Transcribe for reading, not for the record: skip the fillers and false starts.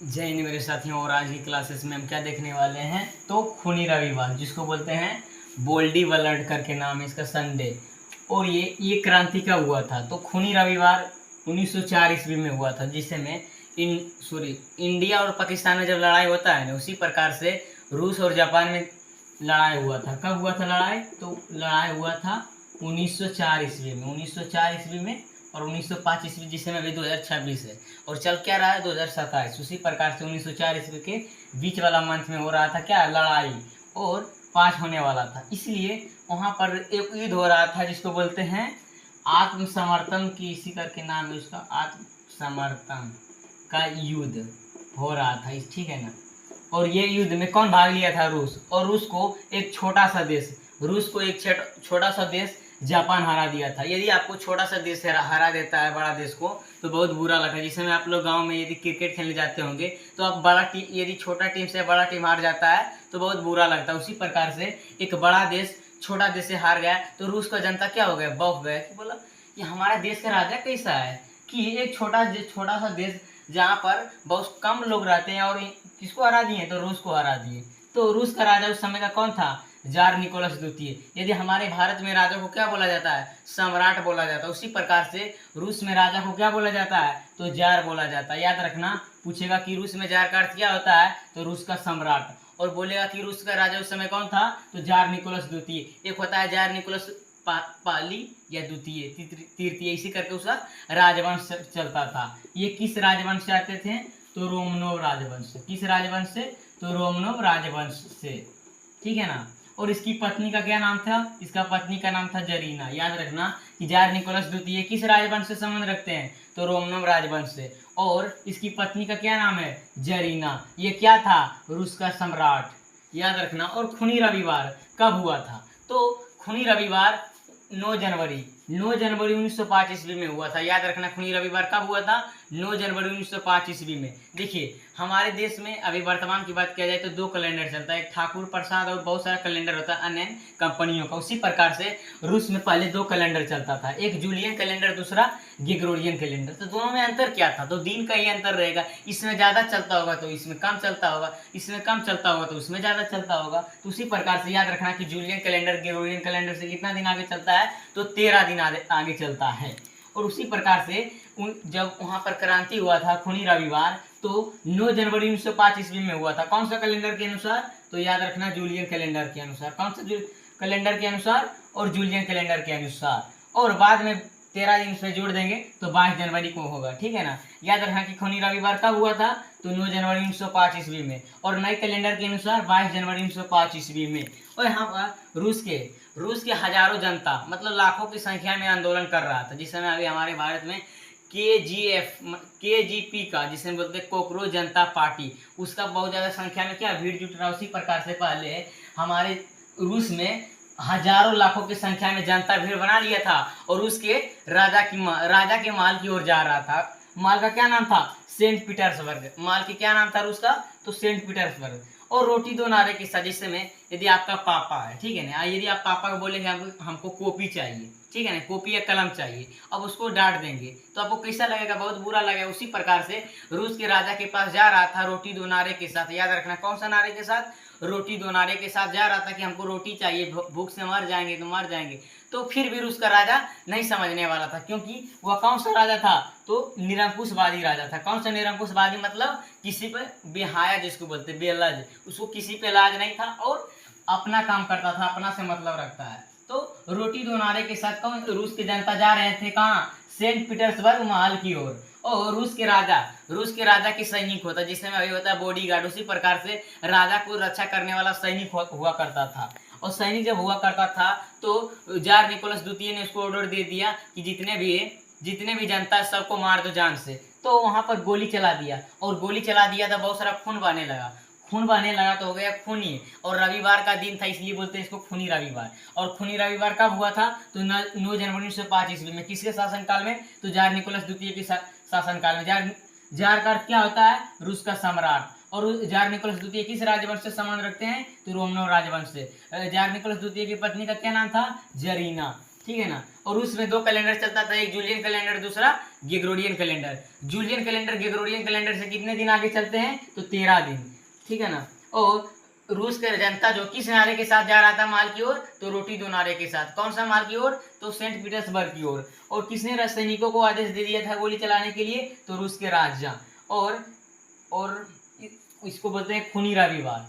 जय हिंद मेरे साथियों। और आज की क्लासेस में हम क्या देखने वाले हैं, तो खूनी रविवार जिसको बोलते हैं बोल्डी वर्ल्ड करके नाम है इसका, संडे। और ये क्रांति का हुआ था, तो खूनी रविवार 1904 ईस्वी में हुआ था, जिसमें इंडिया और पाकिस्तान में जब लड़ाई होता है ना, उसी प्रकार से रूस और जापान में लड़ाई हुआ था। कब हुआ था लड़ाई? तो लड़ाई हुआ था 1904 ईस्वी में, 1904 ईस्वी में। और 1905 ईस्वी जिसमें अभी 2026 है, और चल क्या रहा है 2027। उसी प्रकार से 1904 ईस्वी के बीच वाला मंथ में हो रहा था क्या, लड़ाई, और पाँच होने वाला था। इसलिए वहाँ पर एक युद्ध हो रहा था जिसको बोलते हैं आत्मसमर्पण की, इसी करके नाम है उसका, आत्मसमर्पण का युद्ध हो रहा था, ठीक है ना। और ये युद्ध में कौन भाग लिया था? रूस। और रूस को एक छोटा सा देश, छोटा सा देश जापान हरा दिया था। यदि आपको छोटा सा देश हरा देता है बड़ा देश को, तो बहुत बुरा लगता है। जिस समय आप लोग गांव में यदि क्रिकेट खेलने जाते होंगे, तो आप बड़ा टीम, यदि छोटा टीम से बड़ा टीम हार जाता है तो बहुत बुरा लगता है। उसी प्रकार से एक बड़ा देश छोटा देश से हार गया, तो रूस का जनता क्या हो गया, बौख गया कि बोला ये हमारा देश का राजा कैसा है कि एक छोटा सा देश जहाँ पर बहुत कम लोग रहते हैं, और किसको हरा दिए? तो रूस को हरा दिए। तो रूस का राजा उस समय का कौन था? जार निकोलस द्वितीय। यदि हमारे भारत में राजा को क्या बोला जाता है? सम्राट बोला जाता है। उसी प्रकार से रूस में राजा को क्या बोला जाता है? तो जार बोला जाता है। याद रखना, पूछेगा कि रूस में जार का अर्थ क्या होता है, तो रूस का सम्राट। और बोलेगा कि रूस का राजा उस समय कौन था, तो जार निकोलस द्वितीय। एक होता है जार निकोलस पाली या द्वितीय, तृतीय, इसी करके उसका राजवंश चलता था। ये किस राजवंश से आते थे? तो रोमनोव राजवंश से। किस राजवंश से? तो रोमनोव राजवंश से, ठीक है ना। और इसकी पत्नी का क्या नाम था? इसका पत्नी का नाम था जरीना। याद रखना कि जार निकोलस द्वितीय किस राजवंश से संबंध रखते हैं? तो रोमनोव राजवंश से। और इसकी पत्नी का क्या नाम है? जरीना। ये क्या था? रूस का सम्राट। याद रखना। और खूनी रविवार कब हुआ था? तो खूनी रविवार 9 जनवरी 1905 ईस्वी में हुआ था। याद रखना, खूनी रविवार कब हुआ था? 9 जनवरी 1905 ईस्वी में। देखिए, हमारे देश में अभी वर्तमान की बात किया जाए तो 2 कैलेंडर चलता है, एक ठाकुर प्रसाद और बहुत सारा कैलेंडर होता है अन्य कंपनियों का। उसी प्रकार से रूस में पहले 2 कैलेंडर चलता था, एक जूलियन कैलेंडर, दूसरा ग्रेगोरियन कैलेंडर। तो दोनों में अंतर क्या था? तो दिन का ही अंतर रहेगा। इसमें ज़्यादा चलता होगा तो इसमें कम चलता होगा, इसमें कम चलता होगा तो उसमें ज़्यादा चलता होगा। तो उसी प्रकार से याद रखना कि जूलियन कैलेंडर ग्रेगोरियन कैलेंडर से कितना दिन आगे चलता है? तो 13 दिन आगे चलता है। और उसी प्रकार से जब वहाँ पर क्रांति हुआ था खूनी रविवार, तो 9 जनवरी 1905 ईस्वी में हुआ था। कौन सा कैलेंडर के अनुसार? तो याद रखना जूलियन कैलेंडर के अनुसार। कौन सा कैलेंडर के अनुसार? और जूलियन कैलेंडर के अनुसार। और बाद में 13 दिन से जोड़ देंगे तो 22 जनवरी को होगा, ठीक है ना। याद रखना कि खूनी रविवार कब हुआ था? तो 9 जनवरी 1905 ईस्वी में। और नए कैलेंडर के अनुसार 22 जनवरी 1905 ईस्वी में। और यहाँ पर रूस के हजारों जनता, मतलब लाखों की संख्या में आंदोलन कर रहा था। जिस समय अभी हमारे भारत में KGP का, जिसे बोलते हैं कॉकरोच जनता पार्टी, उसका बहुत ज़्यादा संख्या में क्या भीड़ जुट रहा। उसी प्रकार से पहले हमारे रूस में हजारों लाखों की संख्या में जनता भीड़ बना लिया था, और उसके राजा के महल की ओर जा रहा था। महल का क्या नाम था? Saint Petersburg. महल की क्या नाम था रूस का? तो सेंट पीटर्सबर्ग। और रोटी दो नारे के साथ, जिसमें यदि आपका पापा है, ठीक है ना, यदि आप पापा को बोलेंगे हमको कॉपी चाहिए, ठीक है ना, कॉपी या कलम चाहिए, अब उसको डांट देंगे तो आपको कैसा लगेगा? बहुत बुरा लगेगा। उसी प्रकार से रूस के राजा के पास जा रहा था रोटी दो नारे के साथ। याद रखना, कौन सा नारे के साथ? रोटी दो नारे के साथ जा रहा था कि हमको रोटी चाहिए, भूख से मर जाएंगे तो मर जाएंगे। तो फिर भी रूस का राजा नहीं समझने वाला था, क्योंकि वह कौन सा राजा था? तो निरंकुशवादी राजा था। कौन सा निरंकुशवादी? मतलब किसी पे बेहाया, जिसको बोलते बेलज, उसको किसी पे लाज नहीं था और अपना काम करता था, अपना से मतलब रखता है। तो रोटी दो नारे के साथ कौन रूस की जनता जा रहे थे? कहाँ? सेंट पीटर्सबर्ग महल की ओर। और रूस के राजा के सैनिक होता, जिसमें अभी होता है बॉडीगार्ड। उसी प्रकार से राजा को रक्षा करने वाला सैनिक हुआ करता था। और सैनिक जब हुआ करता था तो जार निकोलस द्वितीय ने उसको ऑर्डर दे दिया कि जितने भी जनता सबको मार दो जान से। तो वहां पर गोली चला दिया, और गोली चला दिया तो बहुत सारा खून बहने लगा तो हो गया खूनी। और रविवार का दिन था, इसलिए बोलते हैं इसको खूनी रविवार। और खूनी रविवार कब हुआ था? तो 9 जनवरी 1905 ईस्वी में। किसके शासनकाल में? तो जार निकोलस द्वितीय के शासनकाल में। जार का अर्थ क्या होता है? रूस का सम्राट। और जार निकोलस द्वितीय किस राजवंश से संबंध रखते हैं? तो रोमनोव राजवंश से। जार निकोलस द्वितीय की पत्नी का क्या नाम था? जरीना, ठीक है ना। और उसमें 2 कैलेंडर चलता था, एक जूलियन कैलेंडर, दूसरा Gregorian calendar. Julian calendar Gregorian calendar से कितने दिन आगे चलते हैं? तो 13 दिन, ठीक है ना। और रूस के जनता जो किस नारे के साथ जा रहा था माल की ओर? तो रोटी दो नारे के साथ। कौन सा माल की ओर? तो सेंट पीटर्सबर्ग की ओर। और किसने सैनिकों को आदेश दे दिया था गोली चलाने के लिए? तो रूस के राजा। और इसको बोलते हैं खूनी रविवार।